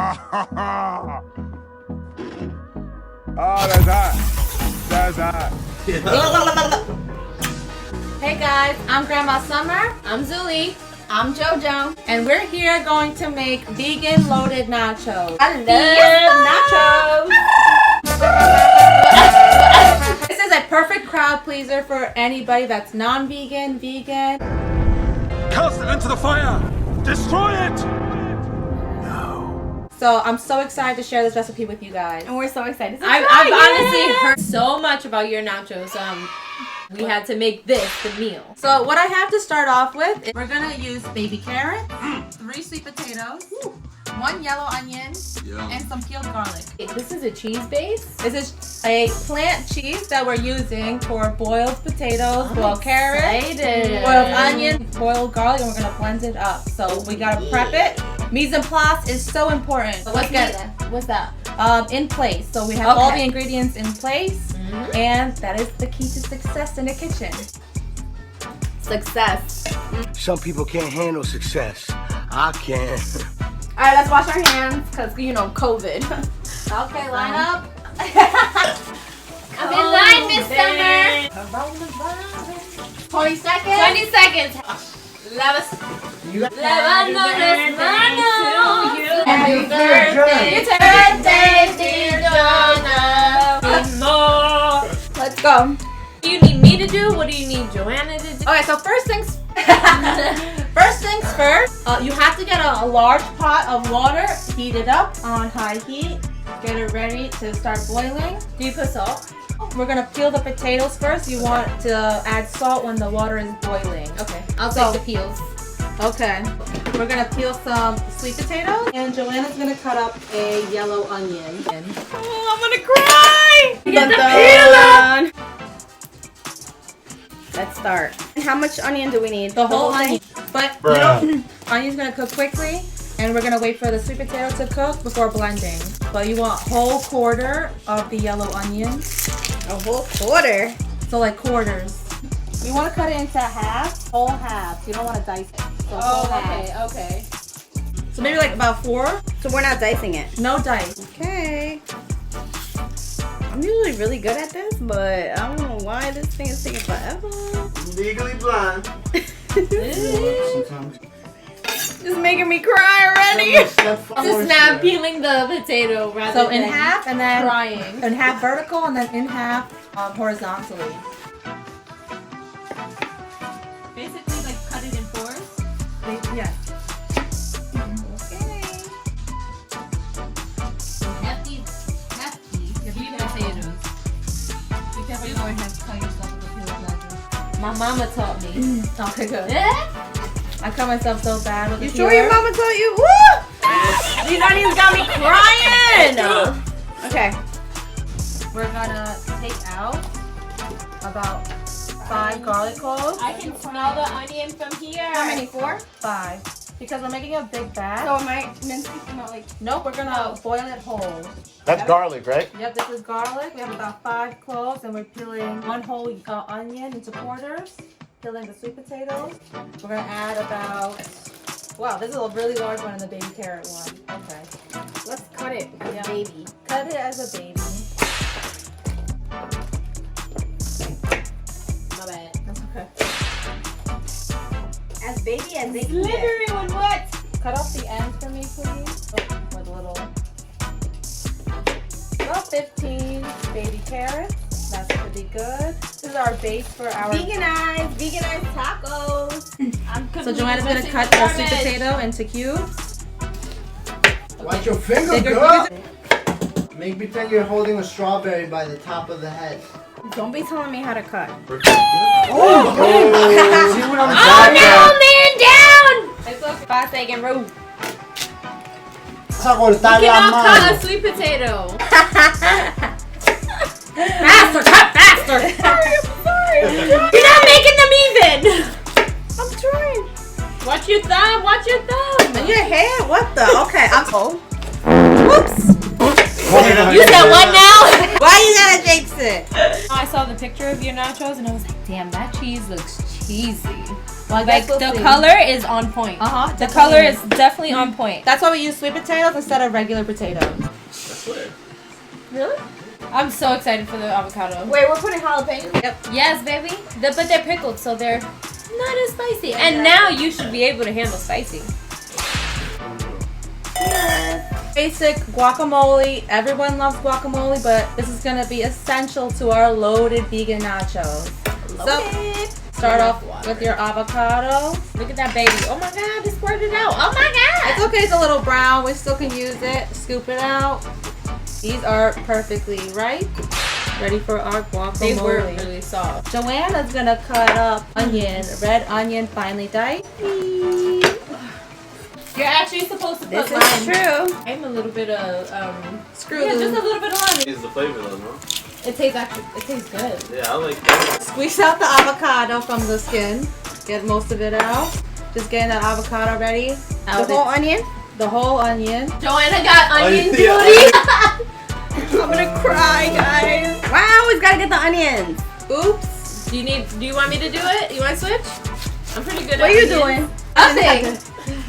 Oh, that's hot. That's hot. Hey guys, I'm Grandma Summer. I'm Zuli. I'm JoJo. And we're here going to make vegan loaded nachos. I love nachos. This is a perfect crowd pleaser for anybody that's non-vegan, vegan. Cast it into the fire. Destroy it. So I'm so excited to share this recipe with you guys. And we're so excited. I've honestly heard so much about your nachos. We had to make this the meal. So what I have to start off with is we're gonna use baby carrots, 3 sweet potatoes, 1 yellow onion, and some peeled garlic. This is a cheese base? This is a plant cheese that we're using for boiled potatoes, boiled carrots, boiled onion, boiled garlic, and we're gonna blend it up. So we gotta prep it. Mise en place is so important. So let's get it. What's that? In place. So we have all the ingredients in place, and that is the key to success in the kitchen. Success. Some people can't handle success. I can. All right, let's wash our hands because, you know, COVID. Okay, line up. I'm in line, Miss Summer. 20 seconds. 20 seconds. Lavando las manos. Happy birthday, dear Donna. Let's go. Do you need me to do? What do you need Joanna to do? Okay, so first things first. You have to get a large pot of water, heat it up on high heat, get it ready to start boiling. Do you put salt? We're gonna peel the potatoes first. You want to add salt when the water is boiling. Okay, I'll take the peels. Okay, we're gonna peel some sweet potatoes, and Joanna's gonna cut up a yellow onion. Oh, I'm gonna cry! Get the peel on. Let's start. And how much onion do we need? The whole onion. But you know, onion's gonna cook quickly, and we're gonna wait for the sweet potato to cook before blending. But you want whole quarter of the yellow onion. A whole quarter? So like quarters. You want to cut it into half, whole half. You don't want to dice it. So whole half. Okay. So maybe like about 4. So we're not dicing it? No dice. Okay. I'm usually really good at this, but I don't know why this thing is taking forever. Legally blind. It's making me cry already. Just now peeling the potato rather So in than half, and then crying. in half vertical, and then in half horizontally. Basically, like cut it in 4s. Yeah. Okay. Hefty potatoes. Be careful, you don't have to cut yourself with the peeled onion. My mama taught me. Okay, good. Yeah? I cut myself so bad with the You sure your mama taught you? Woo! These onions got me crying! Okay. We're gonna take out about 5 garlic cloves. I can smell the onion from here. How many? 4? 5. Because we're making a big batch. So am I meant to smell like... Nope, we're gonna boil it whole. That's garlic, right? Yep, this is garlic. We have about 5 cloves, and we're peeling 1 whole onion into quarters. Peeling the sweet potatoes. We're gonna add about... Wow, this is a really large one in the baby carrot one. Okay. Let's cut it as a baby. Cut it as a baby. My bad. That's okay. As baby as they can get. On what? Cut off the ends for me, please. Oh, with a little. About 15 baby carrots. That's pretty good. This is our base for our Veganized tacos. So Joanna's gonna cut the sweet potato into cubes. Watch your finger, Bigger girl. cubes. Make pretend you're holding a strawberry by the top of the head. Don't be telling me how to cut. Oh, see what I'm Man down! It's okay. 5 second rule. You cannot cut a sweet potato. Faster, cut faster! Sorry. You're not making them even. I'm trying. Watch your thumb. And your hair? What the? Okay, I'm. Whoops! You said what now? Why you gotta jinx it? Oh, I saw the picture of your nachos and I was like, damn, that cheese looks cheesy. Well, I Like guess we'll the see. color is on point. The color is definitely on point. That's why we use sweet potatoes instead of regular potatoes. That's weird. Really? I'm so excited for the avocado. Wait, we're putting jalapenos? Yep. Yes, baby. But they're pickled, so they're not as spicy. And now you should be able to handle spicy. Basic guacamole. Everyone loves guacamole, but this is gonna be essential to our loaded vegan nachos. So, start off with your avocado. Look at that baby. Oh my god, it squirted out. Oh my god. It's okay, it's a little brown. We still can use it. Scoop it out. These are perfectly ripe. Ready for our guacamole. They were really soft. Joanna's gonna cut up onion, red onion, finely diced. You're actually supposed to put This lime. is true. I'm a little bit of Screw yeah, them. just a little bit of lime. It's the flavor though, no? It tastes good. Yeah, I like that. Squeeze out the avocado from the skin. Get most of it out. Just getting that avocado ready. The whole onion? The whole onion. Joanna got onion duty. Yeah. I'm gonna cry, guys. Wow, we've gotta get the onions. Oops. Do you want me to do it? You want to switch? I'm pretty good at What are you onions. doing? Nothing.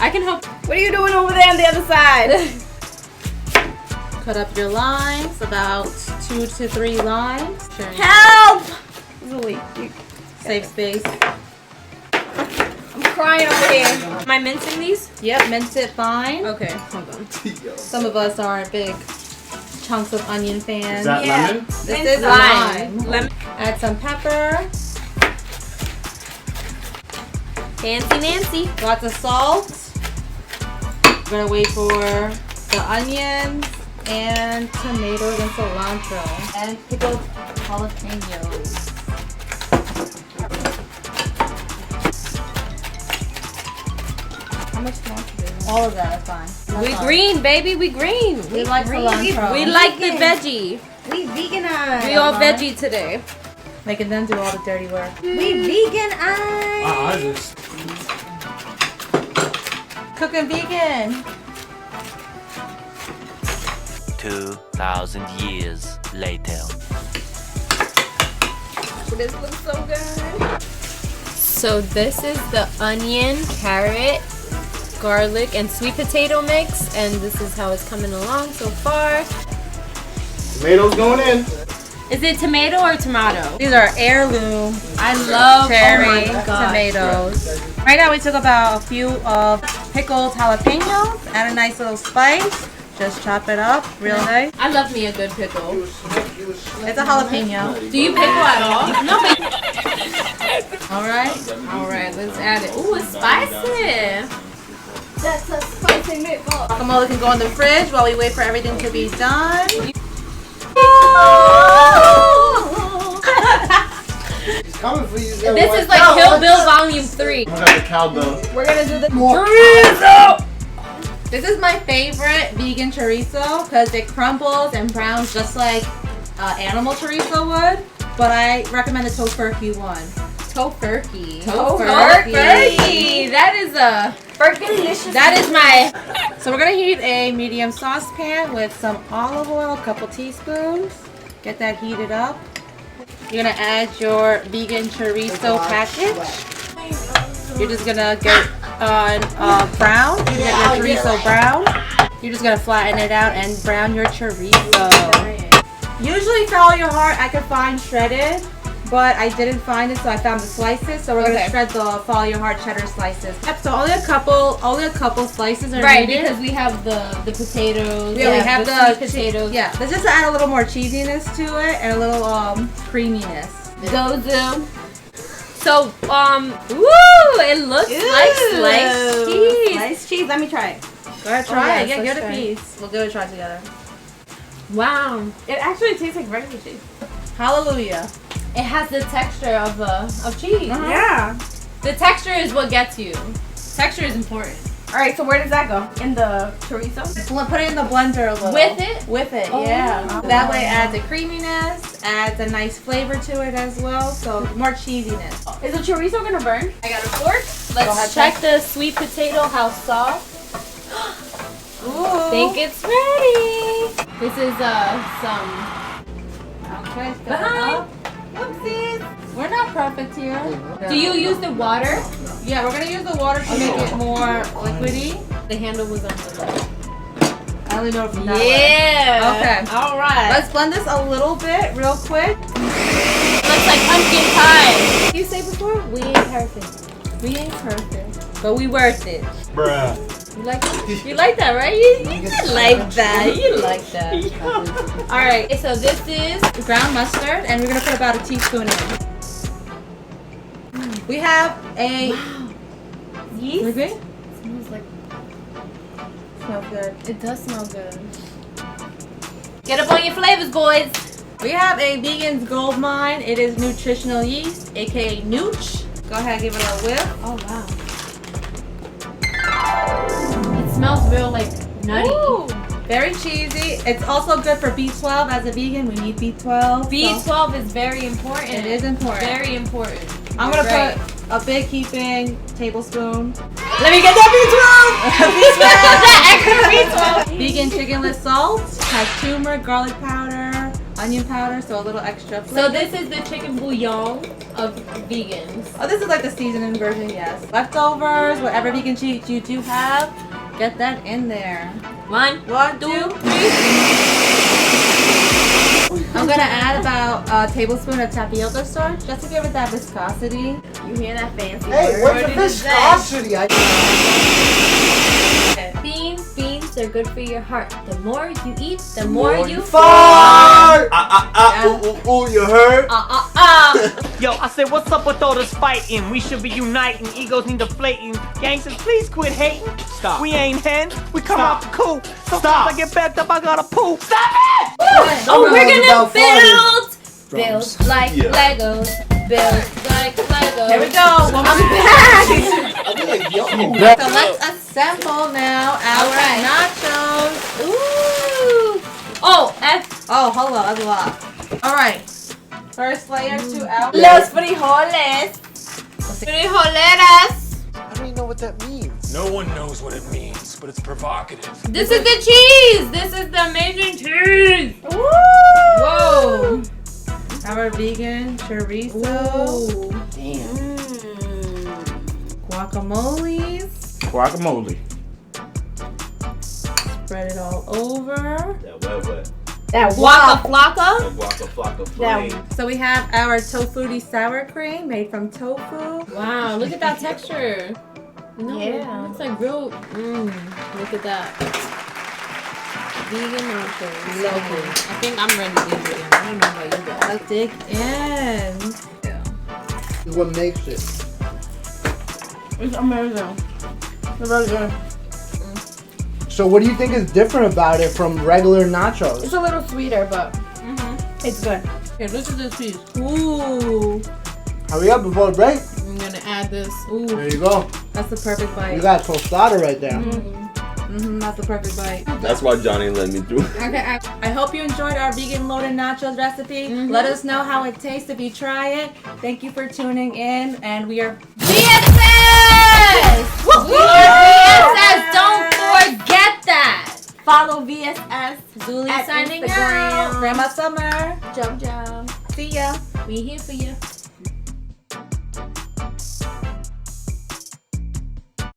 I can help. What are you doing over there on the other side? Cut up your limes, about 2 to 3 limes. Sure. Help! Zuli, Save space. I'm crying over here. Am I mincing these? Yep, mince it fine. Okay, hold on. Some of us aren't big chunks of onion fans. Is that Yeah. lemon? This is Lime. lime. Lemon. Add some pepper, Fancy Nancy. lots of salt. We're gonna wait for the onions and tomatoes and cilantro and pickled jalapenos. How much cilantro do you want? All of that is fine. We green, baby. We green. We like cilantro. We like the veggie. We veganized. We all veggie today. Making them do all the dirty work. We veganized. I just. Cooking vegan. 2,000 years later. This looks so good. So this is the onion, carrot, garlic, and sweet potato mix, and this is how it's coming along so far. Tomatoes going in. Is it tomato or tomato? These are heirloom I love cherry oh my God. tomatoes. Right now we took about a few of pickled jalapenos, add a nice little spice, just chop it up real nice. I love me a good pickle. It's a jalapeno. Do you pickle at all? No. Alright. Alright, let's add it. Ooh, it's spicy. That's a spicy meatball. Guacamole can go in the fridge while we wait for everything to be done. He's coming for you. This is like Kill Bill Volume 3. I got the cowbell. We're gonna do the Chorizo! This is my favorite vegan chorizo because it crumbles and browns just like animal chorizo would. But I recommend the tofurkey one. Tofurkey. Tofurkey. That is a... delicious. That is my... So we're gonna heat a medium saucepan with some olive oil, a couple teaspoons. Get that heated up. You're gonna add your vegan chorizo package. You're just gonna get on brown. You get your chorizo brown. You're just gonna flatten it out and brown your chorizo. Usually follow your heart. I could find shredded, but I didn't find it, so I found the slices. So we're gonna shred the follow your heart cheddar slices. Yep. So only a couple slices are Right, needed. because we have the potatoes. Yeah, we have the sweet potatoes. Yeah, let's just add a little more cheesiness to it and a little creaminess. Gozu. So, woo! It looks like sliced cheese. Sliced cheese. Let me try it. Go ahead, try yes, it. Yeah, let's give it a try it. piece. We'll give it a try together. Wow. It actually tastes like regular cheese. Hallelujah. It has the texture of cheese. Yeah. The texture is what gets you. Texture is important. All right. So where does that go? In the chorizo? Put it in the blender a little. With it? With it, Oh. yeah. That way it adds a creaminess, adds a nice flavor to it as well, so more cheesiness. Is the chorizo gonna burn? I got a fork. Go ahead, Let's check the sweet potato, how soft. Ooh. Think it's ready. This is some Okay, stir it behind. up. Oopsies. We're not perfect here. Do you use the water? Yeah, we're gonna use the water to make it more liquidy. The handle was on the left. I only know from that way. Yeah. Okay. All right. Let's blend this a little bit, real quick. Looks like pumpkin pie. You say before? We ain't perfect. We ain't perfect, but we worth it. Bruh. You like it? You like that, right? You like that. You like that. All right. So this is Ground mustard, and we're gonna put about a teaspoon in. We have a yeast. We're good? Smells like. Smells good. It does smell good. Get up on your flavors, boys. We have a vegan's gold mine. It is nutritional yeast, aka Nooch. Go ahead, give it a whiff. Oh wow. It smells real like nutty. Ooh, very cheesy. It's also good for B12. As a vegan, we need B12. B12 is very important. It is important. Very important. I'm gonna Right. put a big heaping tablespoon. Let me get that B12. Vegan chickenless salt has turmeric, garlic powder, onion powder, so a little extra flavor. So this is the chicken bouillon of vegans. Oh, this is like the seasoning version, yes. Leftovers, whatever vegan cheese you do have, get that in there. One, 1, 2, 3. I'm gonna add about a tablespoon of tapioca starch just to give it that viscosity. You hear that fancy Hey, word? what's the viscosity? Beans are good for your heart. The more you eat, the more you Fart! Ooh, you heard? Yo, I said, what's up with all this fighting? We should be uniting, egos need deflating. Gangsters, please quit hating. Stop. We ain't hen, we come out the coop. Sometimes I get backed up, I gotta poop. Stop it! Oh, we're gonna about build Drums. like Legos. Build like Legos. Here we go. I'm back. Yo. So let's assemble now our nachos. Ooh. Oh, Oh, hold on, that's a lot. All right. First layer to our. Los frijoles. frijoleras. I don't even know what that means. No one knows what it means, but it's provocative. This is the cheese. This is the amazing cheese. Whoa. Our vegan chorizo. Damn. Guacamoles. Guacamole. Spread it all over. That Waka flocka. So we have our tofutti sour cream made from tofu. Wow, look at that texture. No, Yeah. it's like real. Look at that. Vegan nachos. So good. I think I'm ready to eat it. I don't know about you guys. Let's dig in. This is what makes it. It's amazing. It's really good. So what do you think is different about it from regular nachos? It's a little sweeter, but it's good. Here, look at this piece. Ooh. Hurry up before the break. I'm gonna add this. Ooh. There you go. That's the perfect bite. You got tostada right there. That's the perfect bite. That's why Johnny let me through. Okay, I hope you enjoyed our vegan loaded nachos recipe. Let us know how it tastes if you try it. Thank you for tuning in, and we are VSS! We are VSS! Don't forget that! Follow VSS Zuli at signing Instagram. out. Grandma Summer. JoJo. See ya. We here for you.